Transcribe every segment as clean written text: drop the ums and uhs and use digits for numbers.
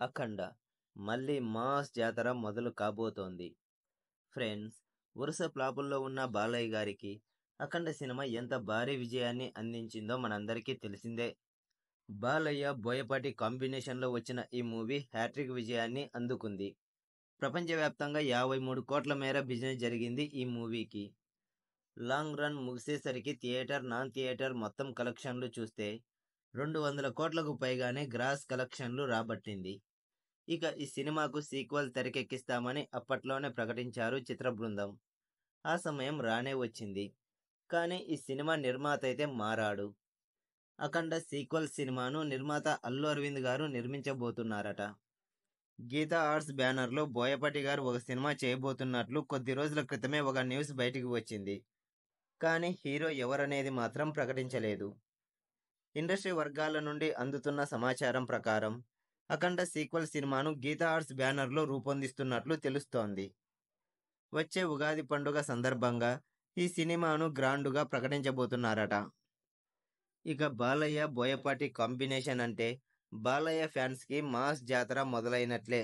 అఖండ మళ్ళీ మాస్ జాతర మొదలు కాబోతోంది. ఫ్రెండ్స్, వరుస ఫ్లాపుల్లో ఉన్న బాలయ్య గారికి అఖండ సినిమా ఎంత భారీ విజయాన్ని అందించిందో మనందరికీ తెలిసిందే. బాలయ్య బోయపాటి కాంబినేషన్లో వచ్చిన ఈ మూవీ హ్యాట్రిక్ విజయాన్ని అందుకుంది. ప్రపంచవ్యాప్తంగా 53 కోట్ల మేర బిజినెస్ జరిగింది ఈ మూవీకి. లాంగ్ రన్ ముగిసేసరికి థియేటర్, నాన్ థియేటర్ మొత్తం కలెక్షన్లు చూస్తే 200 కోట్లకు పైగానే గ్రాస్ కలెక్షన్లు రాబట్టింది. ఇక ఈ సినిమాకు సీక్వెల్ తెరకెక్కిస్తామని అప్పట్లోనే ప్రకటించారు చిత్ర బృందం. ఆ సమయం రానే వచ్చింది. కానీ ఈ సినిమా నిర్మాత అయితే మారాడు. అఖండ సీక్వెల్ సినిమాను నిర్మాత అల్లు అరవింద్ గారు నిర్మించబోతున్నారట. గీతా ఆర్ట్స్ బ్యానర్లో బోయపాటి గారు ఒక సినిమా చేయబోతున్నట్లు కొద్ది రోజుల క్రితమే ఒక న్యూస్ బయటికి వచ్చింది. కానీ హీరో ఎవరనేది మాత్రం ప్రకటించలేదు. ఇండస్ట్రీ వర్గాల నుండి అందుతున్న సమాచారం ప్రకారం అఖండ సీక్వెల్ సినిమాను గీతా ఆర్ట్స్ బ్యానర్లో రూపొందిస్తున్నట్లు తెలుస్తోంది. వచ్చే ఉగాది పండుగ సందర్భంగా ఈ సినిమాను గ్రాండుగా ప్రకటించబోతున్నారట. ఇక బాలయ్య బోయపాటి కాంబినేషన్ అంటే బాలయ్య ఫ్యాన్స్కి మాస్ జాతర మొదలైనట్లే.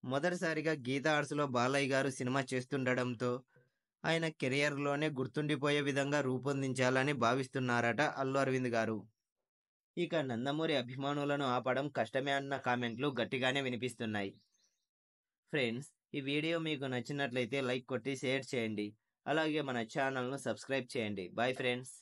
మొదటిసారిగా గీతా ఆర్ట్స్లో బాలయ్య గారు సినిమా చేస్తుండడంతో ఆయన కెరియర్లోనే గుర్తుండిపోయే విధంగా రూపొందించాలని భావిస్తున్నారట అల్లు అరవింద్ గారు. ఇక నందమూరి అభిమానులను ఆపడం కష్టమే అన్న కామెంట్లు గట్టిగానే వినిపిస్తున్నాయి. ఫ్రెండ్స్, ఈ వీడియో మీకు నచ్చినట్లయితే లైక్ కొట్టి షేర్ చేయండి. అలాగే మన ఛానల్ను సబ్స్క్రైబ్ చేయండి. Bye friends.